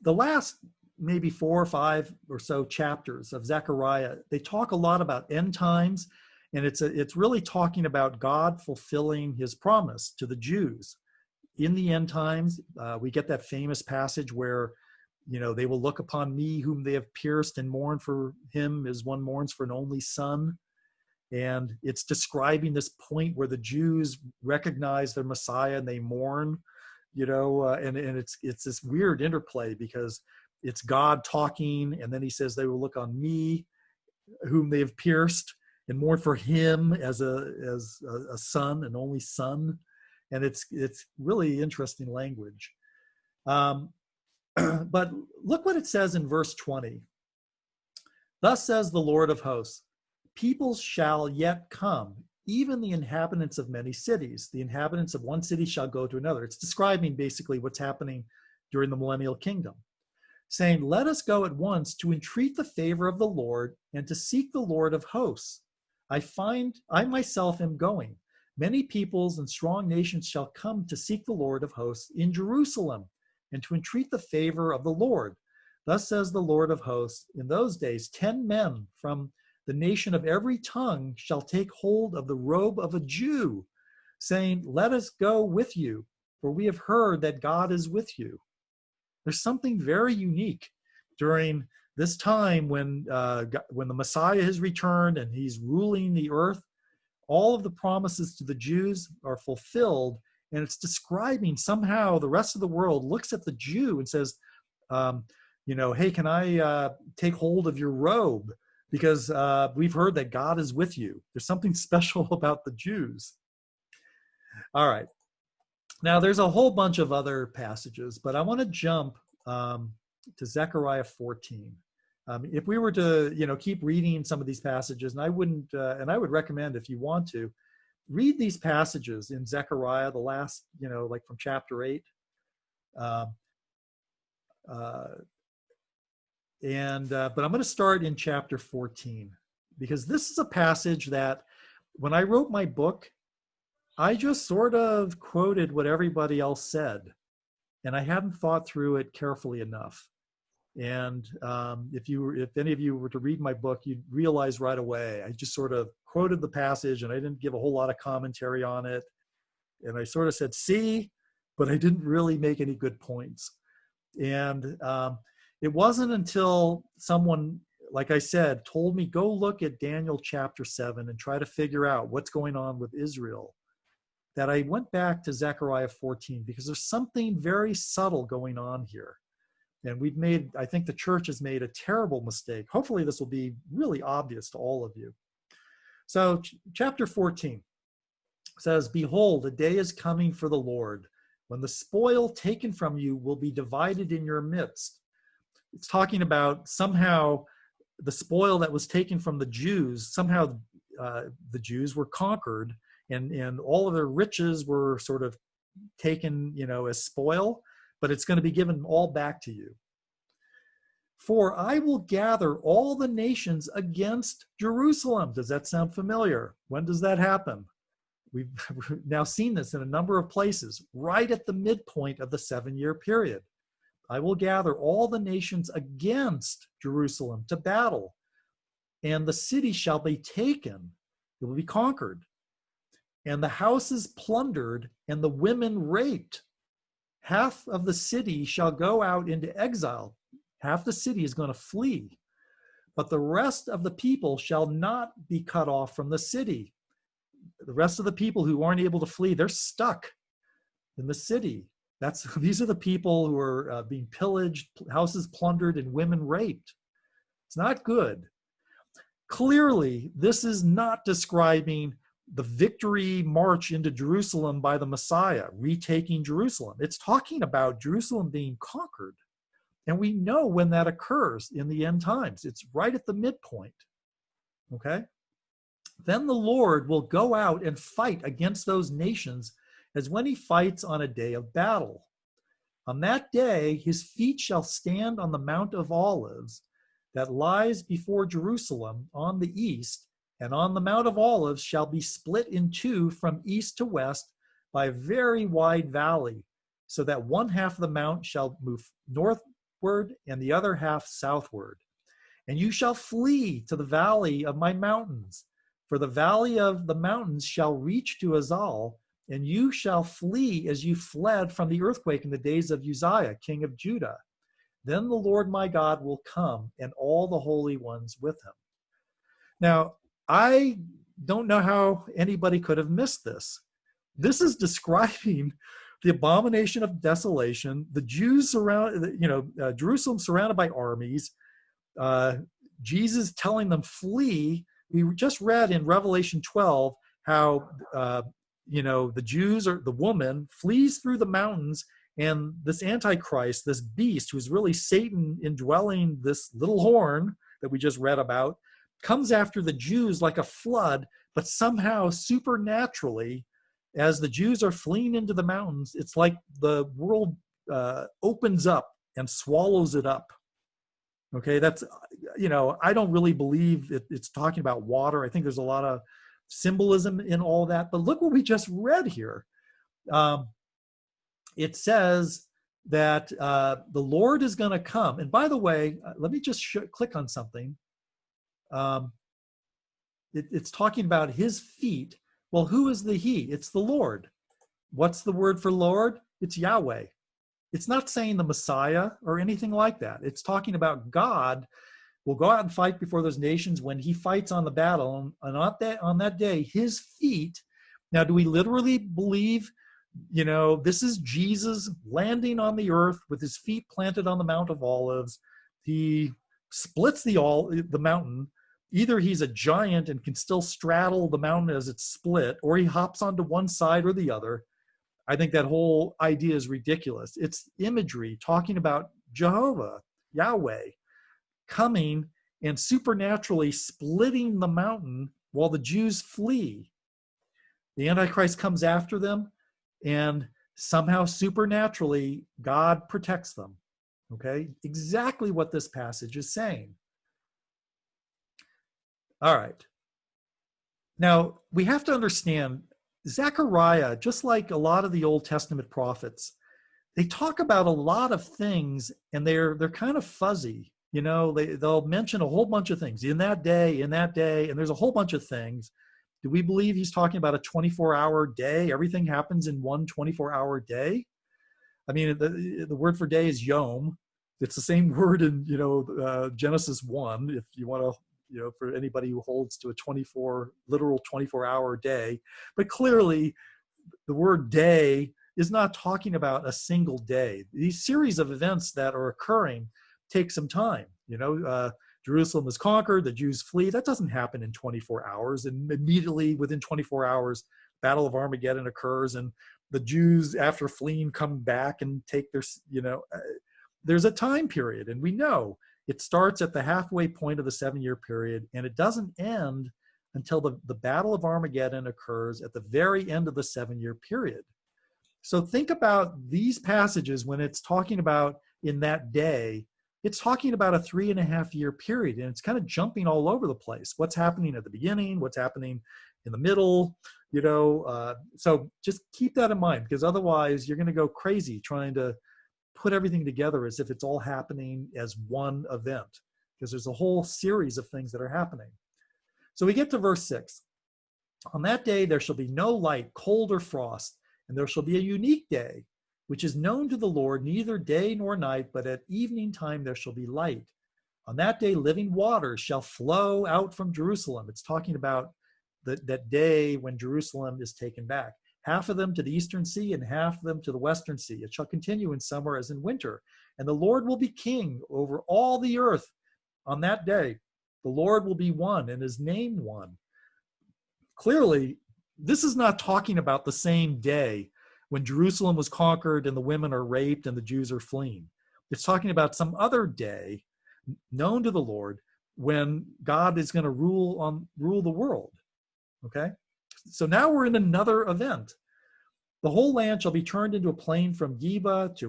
Speaker 1: the last maybe 4 or 5 or so chapters of Zechariah, they talk a lot about end times, and it's really talking about God fulfilling his promise to the Jews. In the end times, we get that famous passage where they will look upon me whom they have pierced and mourn for him as one mourns for an only son. And it's describing this point where the Jews recognize their Messiah and they mourn, and it's this weird interplay, because it's God talking, and then he says they will look on me whom they have pierced and mourn for him as a son, an only son. And it's really interesting language. But look what it says in verse 20. Thus says the Lord of hosts, peoples shall yet come, even the inhabitants of many cities. The inhabitants of one city shall go to another. It's describing basically what's happening during the millennial kingdom, saying, let us go at once to entreat the favor of the Lord and to seek the Lord of hosts. I myself am going. Many peoples and strong nations shall come to seek the Lord of hosts in Jerusalem, and to entreat the favor of the Lord. Thus says the Lord of hosts, in those days 10 men from the nation of every tongue shall take hold of the robe of a Jew, saying, let us go with you, for we have heard that God is with you. There's something very unique during this time when the Messiah has returned and he's ruling the earth. All of the promises to the Jews are fulfilled, and it's describing somehow the rest of the world looks at the Jew and says, hey, can I take hold of your robe? Because we've heard that God is with you. There's something special about the Jews. All right. Now, there's a whole bunch of other passages, but I want to jump to Zechariah 14. If we were to, keep reading some of these passages, and I would recommend, if you want to, read these passages in Zechariah, the last, like from chapter 8. But I'm going to start in chapter 14, because this is a passage that when I wrote my book, I just sort of quoted what everybody else said, and I hadn't thought through it carefully enough. And if any of you were to read my book, you'd realize right away, I just sort of quoted the passage and I didn't give a whole lot of commentary on it. And I sort of said, see, but I didn't really make any good points. And it wasn't until someone, like I said, told me, go look at Daniel chapter 7 and try to figure out what's going on with Israel, that I went back to Zechariah 14, because there's something very subtle going on here. And I think the church has made a terrible mistake. Hopefully this will be really obvious to all of you. So chapter 14 says, behold, a day is coming for the Lord, when the spoil taken from you will be divided in your midst. It's talking about somehow the spoil that was taken from the Jews, somehow the Jews were conquered, and all of their riches were sort of taken, as spoil, but it's going to be given all back to you. For I will gather all the nations against Jerusalem. Does that sound familiar? When does that happen? We've now seen this in a number of places, right at the midpoint of the 7-year period. I will gather all the nations against Jerusalem to battle, and the city shall be taken. It will be conquered, and the houses plundered, and the women raped. Half of the city shall go out into exile. Half the city is going to flee. But the rest of the people shall not be cut off from the city. The rest of the people who aren't able to flee, they're stuck in the city. These are the people who are being pillaged, houses plundered, and women raped. It's not good. Clearly, this is not describing the victory march into Jerusalem by the Messiah, retaking Jerusalem. It's talking about Jerusalem being conquered. And we know when that occurs in the end times. It's right at the midpoint. Okay? Then the Lord will go out and fight against those nations as when he fights on a day of battle. On that day, his feet shall stand on the Mount of Olives that lies before Jerusalem on the east, and on the Mount of Olives shall be split in two from east to west by a very wide valley, so that one half of the mount shall move northward and the other half southward. And you shall flee to the valley of my mountains, for the valley of the mountains shall reach to Azal, and you shall flee as you fled from the earthquake in the days of Uzziah, king of Judah. Then the Lord my God will come, and all the holy ones with him. Now, I don't know how anybody could have missed this. This is describing the abomination of desolation, the Jews Jerusalem surrounded by armies, Jesus telling them flee. We just read in Revelation 12 how the Jews, or the woman, flees through the mountains, and this Antichrist, this beast, who's really Satan indwelling this little horn that we just read about, comes after the Jews like a flood, but somehow supernaturally, as the Jews are fleeing into the mountains, it's like the world opens up and swallows it up. Okay, that's, I don't really believe it's talking about water. I think there's a lot of symbolism in all that, but look what we just read here. It says that the Lord is going to come. And by the way, let me just click on something. It's talking about his feet. Well, who is the he? It's the Lord. What's the word for Lord? It's Yahweh. It's not saying the Messiah or anything like that. It's talking about God will go out and fight before those nations when he fights on the battle. And on that day, his feet. Now, do we literally believe, this is Jesus landing on the earth with his feet planted on the Mount of Olives, he splits the mountain. Either he's a giant and can still straddle the mountain as it's split, or he hops onto one side or the other. I think that whole idea is ridiculous. It's imagery talking about Jehovah, Yahweh, coming and supernaturally splitting the mountain while the Jews flee. The Antichrist comes after them, and somehow supernaturally God protects them. Okay, exactly what this passage is saying. All right. Now, we have to understand Zechariah, just like a lot of the Old Testament prophets, they talk about a lot of things, and they're kind of fuzzy. You know, they'll mention a whole bunch of things in that day, and there's a whole bunch of things. Do we believe he's talking about a 24-hour day? Everything happens in one 24-hour day? I mean, the word for day is yom. It's the same word in, Genesis 1, if you want to, for anybody who holds to a literal 24-hour day. But clearly, the word day is not talking about a single day. These series of events that are occurring take some time. Jerusalem is conquered, the Jews flee. That doesn't happen in 24 hours. And immediately within 24 hours, Battle of Armageddon occurs, and the Jews, after fleeing, come back and take their, there's a time period. And we know it starts at the halfway point of the 7-year period, and it doesn't end until the Battle of Armageddon occurs at the very end of the 7-year period. So think about these passages when it's talking about in that day, it's talking about a 3.5-year period, and it's kind of jumping all over the place. What's happening at the beginning, what's happening in the middle, so just keep that in mind, because otherwise you're going to go crazy trying to put everything together as if it's all happening as one event, because there's a whole series of things that are happening. So we get to verse 6. On that day there shall be no light, cold, or frost, and there shall be a unique day, which is known to the Lord, neither day nor night, but at evening time there shall be light. On that day living waters shall flow out from Jerusalem. It's talking about that day when Jerusalem is taken back. Half of them to the eastern sea and half of them to the western sea. It shall continue in summer as in winter. And the Lord will be king over all the earth on that day. The Lord will be one and his name one. Clearly, this is not talking about the same day when Jerusalem was conquered and the women are raped and the Jews are fleeing. It's talking about some other day known to the Lord when God is going to rule the world. Okay? So now we're in another event. The whole land shall be turned into a plain from Geba to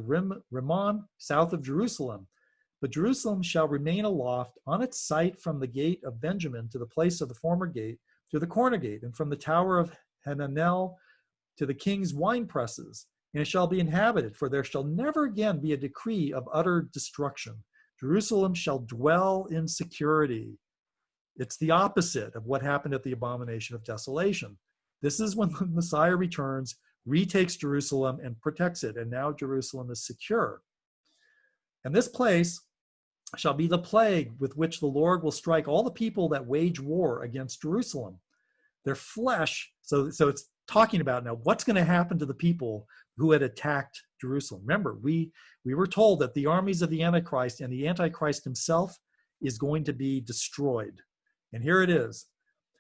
Speaker 1: Rimmon, south of Jerusalem. But Jerusalem shall remain aloft on its site from the gate of Benjamin to the place of the former gate, to the corner gate, and from the tower of Hananel to the king's wine presses. And it shall be inhabited, for there shall never again be a decree of utter destruction. Jerusalem shall dwell in security. It's the opposite of what happened at the abomination of desolation. This is when the Messiah returns, retakes Jerusalem, and protects it. And now Jerusalem is secure. And this place shall be the plague with which the Lord will strike all the people that wage war against Jerusalem. Their flesh, so it's talking about now what's going to happen to the people who had attacked Jerusalem. Remember, we were told that the armies of the Antichrist and the Antichrist himself is going to be destroyed. And here it is.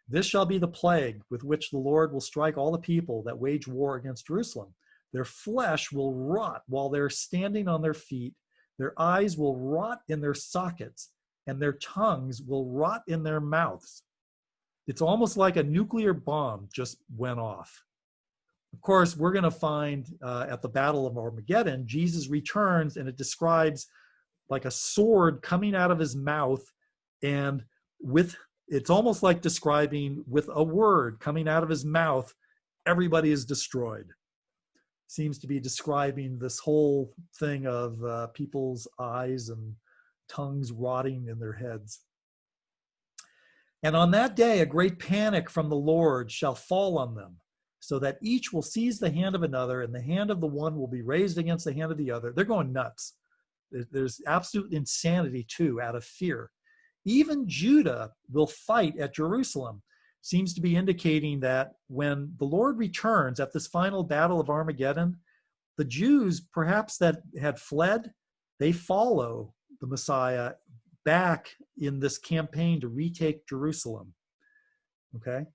Speaker 1: This shall be the plague with which the Lord will strike all the people that wage war against Jerusalem. Their flesh will rot while they're standing on their feet. Their eyes will rot in their sockets, and their tongues will rot in their mouths. It's almost like a nuclear bomb just went off. Of course, we're going to find at the Battle of Armageddon, Jesus returns, and it describes like a sword coming out of his mouth, and it's almost like describing with a word coming out of his mouth, everybody is destroyed. Seems to be describing this whole thing of people's eyes and tongues rotting in their heads. And on that day, a great panic from the Lord shall fall on them, so that each will seize the hand of another, and the hand of the one will be raised against the hand of the other. They're going nuts. There's absolute insanity, too, out of fear. Even Judah will fight at Jerusalem. Seems to be indicating that when the Lord returns at this final battle of Armageddon, the Jews, perhaps that had fled, they follow the Messiah back in this campaign to retake Jerusalem. Okay?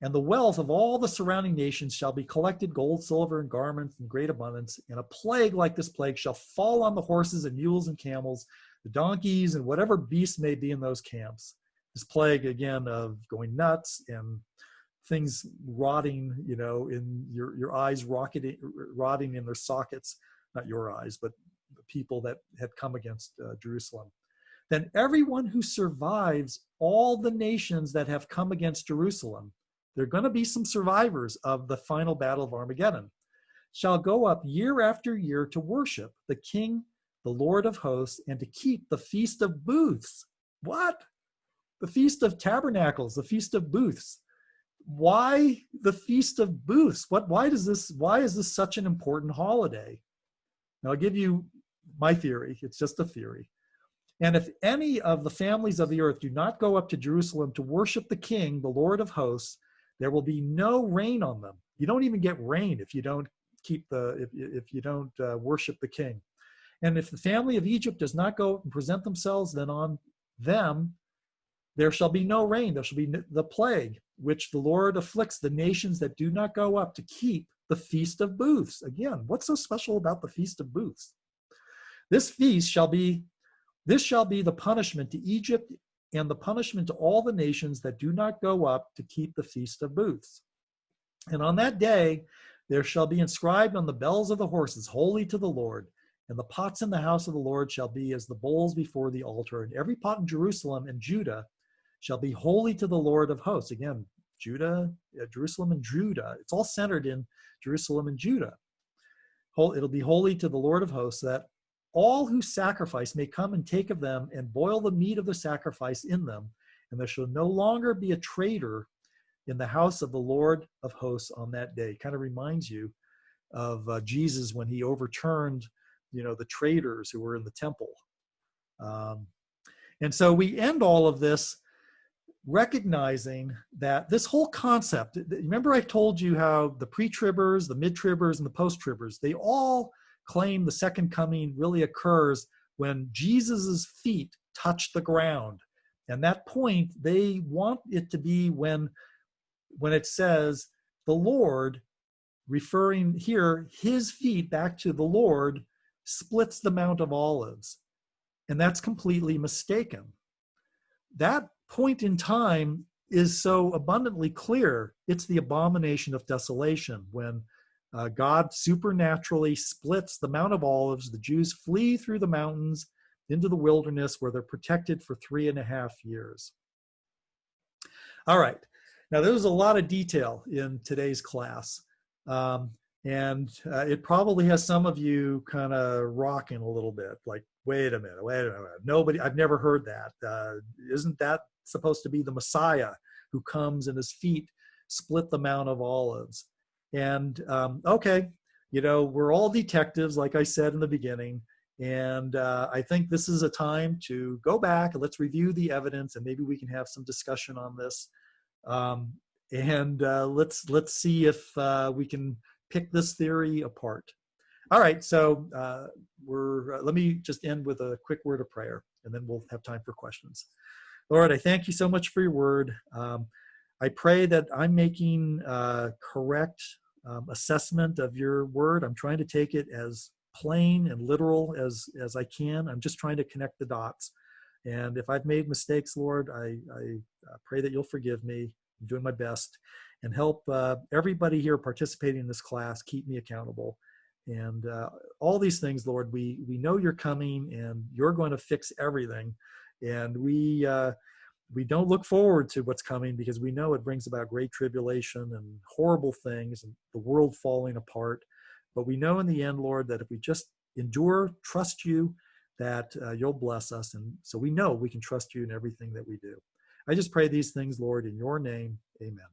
Speaker 1: And the wealth of all the surrounding nations shall be collected, gold, silver, and garments in great abundance. And a plague like this plague shall fall on the horses and mules and camels, the donkeys, and whatever beasts may be in those camps. This plague, again, of going nuts and things rotting, in your eyes rotting in their sockets. Not your eyes, but the people that had come against Jerusalem. Then everyone who survives all the nations that have come against Jerusalem, there are going to be some survivors of the final battle of Armageddon, shall go up year after year to worship the King, the Lord of hosts, and to keep the Feast of Booths. What? The Feast of Tabernacles, the Feast of Booths. Why the Feast of Booths? Why is this such an important holiday? Now, I'll give you my theory. It's just a theory. And if any of the families of the earth do not go up to Jerusalem to worship the King, the Lord of hosts, there will be no rain on them. You don't even get rain if you don't if you don't worship the King. And if the family of Egypt does not go and present themselves, then on them there shall be no rain. There shall be the plague, which the Lord afflicts the nations that do not go up to keep the Feast of Booths. Again, what's so special about the Feast of Booths? This shall be the punishment to Egypt and the punishment to all the nations that do not go up to keep the Feast of Booths. And on that day, there shall be inscribed on the bells of the horses, holy to the Lord. And the pots in the house of the Lord shall be as the bowls before the altar. And every pot in Jerusalem and Judah shall be holy to the Lord of hosts. Again, Jerusalem and Judah. It's all centered in Jerusalem and Judah. It'll be holy to the Lord of hosts, that all who sacrifice may come and take of them and boil the meat of the sacrifice in them. And there shall no longer be a traitor in the house of the Lord of hosts on that day. Kind of reminds you of Jesus when he overturned, the traitors who were in the temple. And so we end all of this recognizing that this whole concept, remember I told you how the pre-tribbers, the mid-tribbers, and the post-tribbers, they all claim the second coming really occurs when Jesus's feet touch the ground. And that point, they want it to be when it says the Lord, referring here, his feet back to the Lord, splits the Mount of Olives. And that's completely mistaken. That point in time is so abundantly clear. It's the abomination of desolation, when God supernaturally splits the Mount of Olives. The Jews flee through the mountains into the wilderness, where they're protected for 3.5 years. All right. Now, there was a lot of detail in today's class. And it probably has some of you kind of rocking a little bit, like, wait a minute. I've never heard that. Isn't that supposed to be the Messiah who comes and his feet split the Mount of Olives? And okay, we're all detectives, like I said in the beginning. And I think this is a time to go back and let's review the evidence, and maybe we can have some discussion on this. Let's see if we can pick this theory apart. All right, so let me just end with a quick word of prayer, and then we'll have time for questions. Lord, I thank you so much for your word. I pray that I'm making correct assessment of your word. I'm trying to take it as plain and literal as I can. I'm just trying to connect the dots. And if I've made mistakes, Lord, I pray that you'll forgive me. I'm doing my best, and help everybody here participating in this class keep me accountable. And all these things, Lord, we know you're coming and you're going to fix everything. And we don't look forward to what's coming, because we know it brings about great tribulation and horrible things and the world falling apart. But we know in the end, Lord, that if we just endure, trust you, that you'll bless us. And so we know we can trust you in everything that we do. I just pray these things, Lord, in your name. Amen.